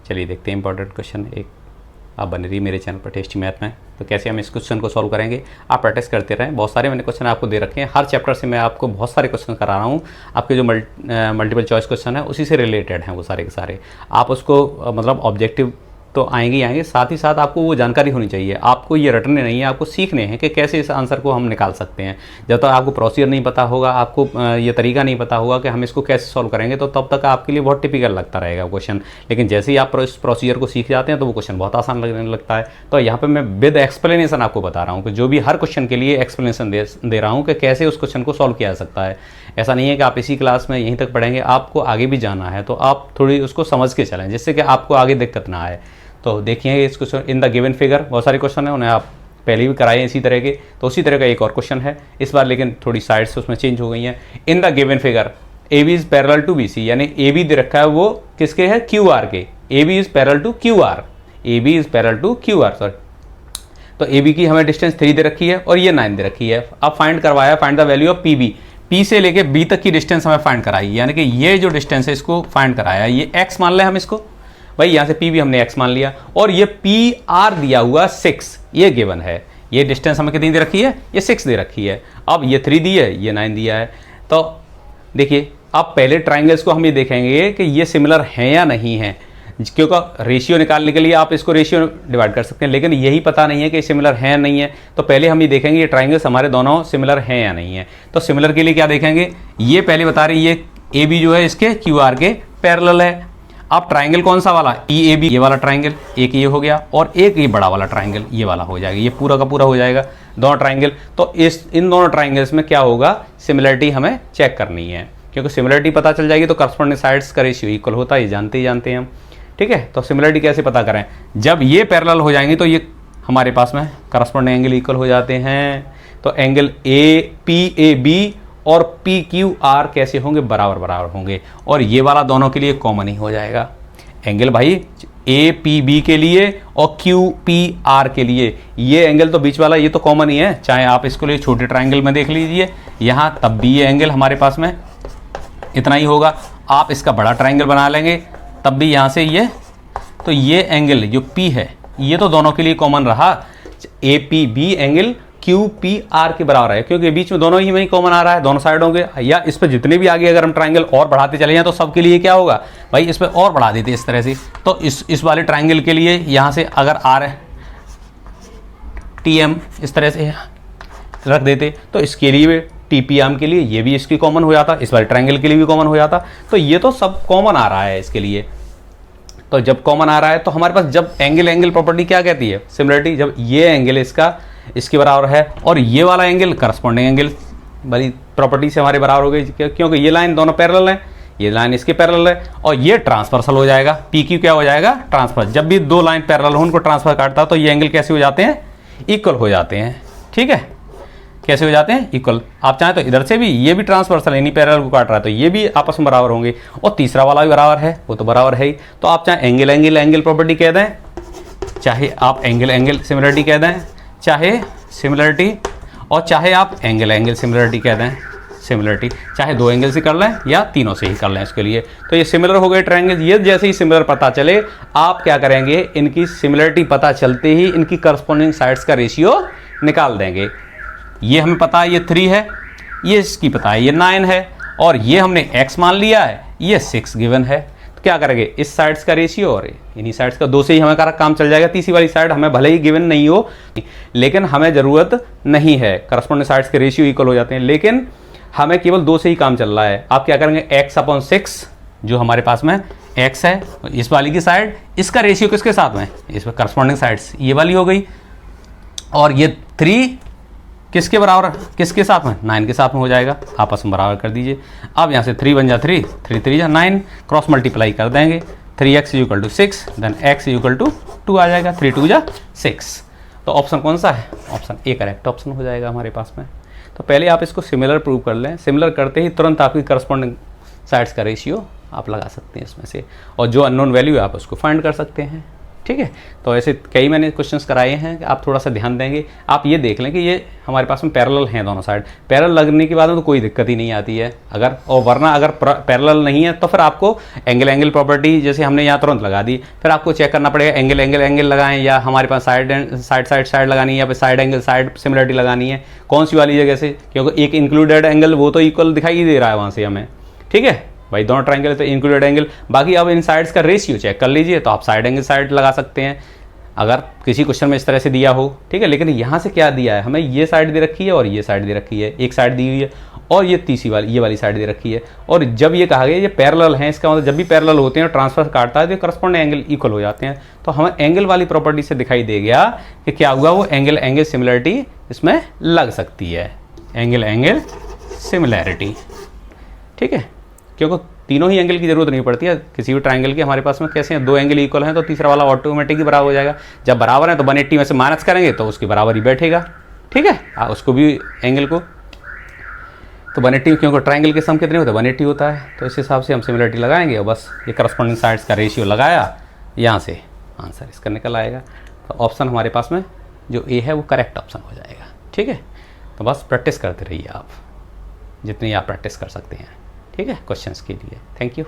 चलिए देखते हैं इंपॉर्टेंट क्वेश्चन एक। आप बने रही मेरे चैनल पर टेस्टी मैथ में। तो कैसे हम इस क्वेश्चन को सॉल्व करेंगे, आप प्रैक्टिस करते रहें। बहुत सारे मैंने क्वेश्चन आपको दे रखे हैं, हर चैप्टर से मैं आपको बहुत सारे क्वेश्चन करा रहा हूँ। आपके जो मल्टीपल चॉइस क्वेश्चन है उसी से रिलेटेड हैं वो सारे के सारे। आप उसको मतलब ऑब्जेक्टिव तो आएंगे ही आएंगे, साथ ही साथ आपको वो जानकारी होनी चाहिए। आपको ये रटने नहीं है, आपको सीखने हैं कि कैसे इस आंसर को हम निकाल सकते हैं। जब तक आपको प्रोसीजर नहीं पता होगा, आपको ये तरीका नहीं पता होगा कि हम इसको कैसे सॉल्व करेंगे, तो तब तक आपके लिए बहुत टिपिकल लगता रहेगा क्वेश्चन। लेकिन जैसे ही आप इस प्रोसीजर को सीख जाते हैं तो वो क्वेश्चन बहुत आसान लगने लगता है। तो यहाँ पर मैं विद एक्सप्लेनेशन आपको बता रहा हूँ कि जो भी हर क्वेश्चन के लिए एक्सप्लेनेशन दे रहा हूँ कि कैसे उस क्वेश्चन को सॉल्व किया जा सकता है। ऐसा नहीं है कि आप इसी क्लास में यहीं तक पढ़ेंगे, आपको आगे भी जाना है तो आप थोड़ी उसको समझ के चलें, जिससे कि आपको आगे दिक्कत ना आए। तो देखिए इस question in the given figure, बहुत सारे क्वेश्चन हैं, उन्हें आप पहले भी कराए हैं इसी तरह के। तो उसी तरह का एक और क्वेश्चन है इस बार, लेकिन थोड़ी साइड्स उसमें चेंज हो गई हैं। In the given figure A B is parallel to B C, यानी ए बी दे रखा है वो किसके है, Q R K. A B is parallel to Q R, A B is parallel to Q R, sorry. तो A B की हमें distance 3 दे रखी है और ये 9 दे रखी है। अब फाइंड करवाया, find the value of P B. P से लेके बी तक की डिस्टेंस हमें फाइंड कराई, यानी कि ये जो डिस्टेंस है इसको फाइंड कराया। ये एक्स मान लें हम इसको, भाई यहाँ से पी भी हमने x मान लिया, और ये पी आर दिया हुआ 6, ये गिवन है। ये डिस्टेंस हमें कितनी दे रखी है, ये 6 दे रखी है। अब ये 3 दी है, ये 9 दिया है। तो देखिए अब पहले ट्राइंगल्स को हम ये देखेंगे कि ये सिमिलर हैं या नहीं है, क्योंकि रेशियो निकालने के लिए आप इसको रेशियो डिवाइड कर सकते हैं, लेकिन यही पता नहीं है कि सिमिलर हैं या नहीं है। तो पहले हम ये देखेंगे ये ट्राइंगल्स हमारे दोनों सिमिलर हैं या नहीं है। तो सिमिलर के लिए क्या देखेंगे, ये पहले बता रही है ए बी जो है इसके क्यू आर के पैरेलल है। अब ट्राइंगल कौन सा वाला, ई ए बी, ये वाला ट्राइंगल, एक ये हो गया और एक ये बड़ा वाला ट्राइंगल ये वाला हो जाएगा। ये पूरा का पूरा हो जाएगा दोनों ट्राइंगल। तो इन दोनों ट्राइंगल्स में क्या होगा, सिमिलरिटी हमें चेक करनी है, क्योंकि सिमिलरिटी पता चल जाएगी तो करस्पॉन्डिंग साइड्स का रेशियो इक्वल होता है, ये जानते हैं हम। ठीक है, तो सिमिलरिटी कैसे पता करें, जब ये पैरेलल हो जाएंगे तो ये हमारे पास में करस्पॉन्डिंग एंगल इक्वल हो जाते हैं। तो angle A P A B और पी क्यू आर कैसे होंगे, बराबर बराबर होंगे, और ये वाला दोनों के लिए कॉमन ही हो जाएगा। एंगल भाई ए पी बी के लिए और क्यू पी आर के लिए, ये एंगल तो बीच वाला ये तो कॉमन ही है, चाहे आप इसको लिए छोटे ट्राइंगल में देख लीजिए यहाँ, तब भी ये एंगल हमारे पास में इतना ही होगा। आप इसका बड़ा ट्राइंगल बना लेंगे तब भी यहाँ से ये, तो ये एंगल जो पी है ये तो दोनों के लिए कॉमन रहा। A P B angle Q P R के बराबर है, क्योंकि बीच में दोनों ही में कॉमन आ रहा है, दोनों साइडों के। या इस पर जितने भी आगे अगर हम ट्राइंगल और बढ़ाते चले जाएं तो सबके लिए क्या होगा भाई, इस पर और बढ़ा देते इस तरह से। तो इस वाले ट्राइंगल के लिए यहाँ से अगर आर टी एम इस तरह से रख देते तो इसके लिए टी पी एम के लिए ये भी इसकी कॉमन हो जाता, इस वाले ट्राइंगल के लिए भी कॉमन हो जाता। तो ये तो सब कॉमन आ रहा है इसके लिए। तो जब कॉमन आ रहा है तो हमारे पास जब एंगल प्रॉपर्टी क्या कहती है, सिमिलरिटी, जब ये एंगल इसके बराबर है और ये वाला एंगल करस्पॉन्डिंग एंगल वाली प्रॉपर्टी से हमारे बराबर हो गई, क्योंकि ये लाइन दोनों पैरेलल है, ये लाइन इसके पैरेलल है, और ये ट्रांसवर्सल हो जाएगा। पी क्यू क्या हो जाएगा, ट्रांसफर। जब भी दो लाइन पैरेलल हो उनको ट्रांसफर काटता तो ये एंगल कैसे हो जाते हैं, इक्वल हो जाते हैं। ठीक है, कैसे हो जाते हैं, इक्वल। आप चाहें तो इधर से भी ये भी ट्रांसवर्सल यानी पैरेलल को काट रहा है तो ये भी आपस में बराबर होंगे, और तीसरा वाला भी बराबर है, वो तो बराबर है ही। तो आप चाहे एंगल प्रॉपर्टी कह दें, चाहे आप एंगल सिमिलरिटी कह दें, चाहे सिमिलरिटी, और चाहे आप एंगल सिमिलरिटी कह दें, सिमिलरिटी चाहे दो एंगल से कर लें या तीनों से ही कर लें इसके लिए। तो ये सिमिलर हो गए ट्रायंगल। ये जैसे ही सिमिलर पता चले आप क्या करेंगे, इनकी सिमिलरिटी पता चलते ही इनकी करस्पॉन्डिंग साइड्स का रेशियो निकाल देंगे। ये हमें पता है ये 3 है, ये इसकी पता है ये 9 है, और ये हमने x मान लिया है, ये 6 गिवन है। तो क्या करेंगे, इस साइड्स का रेशियो और इन्हीं साइड्स का 2 से ही हमें काम चल जाएगा। तीसरी वाली साइड हमें भले ही गिवन नहीं हो, लेकिन हमें ज़रूरत नहीं है, करस्पॉन्डिंग साइड्स के रेशियो इक्वल हो जाते हैं, लेकिन हमें केवल 2 से ही काम चल रहा है। आप क्या करेंगे, x/6 जो हमारे पास में x है इस वाली की साइड, इसका रेशियो किसके साथ में, इसमें करस्पॉन्डिंग साइड्स ये वाली हो गई, और ये 3 किसके बराबर, किसके साथ में, 9 के साथ में हो जाएगा। आपस में बराबर कर दीजिए। अब यहाँ से 3 बन जा 3, 3 3 जा 9, क्रॉस मल्टीप्लाई कर देंगे। 3x = 6, देन x = 2 आ जाएगा। 3 2 जा 6। तो ऑप्शन कौन सा है, ऑप्शन ए करेक्ट ऑप्शन हो जाएगा हमारे पास में। तो पहले आप इसको सिमिलर प्रूव कर लें, सिमिलर करते ही तुरंत आपकी करस्पॉन्डिंग साइड्स का रेशियो आप लगा सकते हैं इसमें से, और जो अननोन वैल्यू है आप उसको फाइंड कर सकते हैं। ठीक है। तो ऐसे कई मैंने क्वेश्चंस कराए हैं कि आप थोड़ा सा ध्यान देंगे, आप ये देख लें कि ये हमारे पास में पैरेलल हैं दोनों साइड। पैरेलल लगने के बाद में तो कोई दिक्कत ही नहीं आती है अगर, और वरना अगर पैरेलल नहीं है तो फिर आपको एंगल प्रॉपर्टी जैसे हमने यहाँ तुरंत लगा दी, फिर आपको चेक करना पड़ेगा एंगल लगाएं या हमारे पास साइड लगानी है या फिर साइड एंगल साइड सिमिलरिटी लगानी है, कौन सी वाली जगह से, क्योंकि एक इंक्लूडेड एंगल वो तो इक्वल दिखाई दे रहा है वहाँ से हमें, ठीक है भाई। दोनों ट्रायंगल है तो इंक्लूडेड एंगल, बाकी अब इन साइड्स का रेशियो चेक कर लीजिए, तो आप साइड एंगल साइड लगा सकते हैं अगर किसी क्वेश्चन में इस तरह से दिया हो, ठीक है। लेकिन यहाँ से क्या दिया है हमें, ये साइड दे रखी है और ये साइड दे रखी है, एक साइड दी हुई है और ये तीसरी वाली ये वाली साइड दे रखी है। और जब ये कहा गया ये पैरेलल हैं, इसका मतलब जब भी पैरेलल होते हैं ट्रांसफर काटता है तो करस्पॉन्डिंग एंगल इक्वल हो जाते हैं। तो हमें एंगल वाली प्रॉपर्टी से दिखाई दे गया कि क्या हुआ, वो एंगल सिमिलरिटी इसमें लग सकती है, एंगल सिमिलैरिटी, ठीक है। क्योंकि तीनों ही एंगल की जरूरत नहीं पड़ती है किसी भी ट्रायंगल की, हमारे पास में कैसे हैं, दो एंगल इक्वल हैं तो तीसरा वाला ऑटोमेटिक ही बराबर हो जाएगा। जब बराबर है तो 180 में से माइनस करेंगे तो उसकी बराबर ही बैठेगा, ठीक है। उसको भी एंगल को तो 180, क्योंकि ट्रायंगल के सम कितने होते हैं 180 होता है, तो इस हिसाब से हम सिमिलरिटी लगाएंगे और बस ये करस्पॉन्डिंग साइड्स का रेशियो लगाया, यहाँ से आंसर इसका निकल आएगा। तो ऑप्शन हमारे पास में जो ए है वो करेक्ट ऑप्शन हो जाएगा, ठीक है। तो बस प्रैक्टिस करते रहिए आप जितनी आप प्रैक्टिस कर सकते हैं, ठीक है, क्वेश्चंस के लिए। Thank you.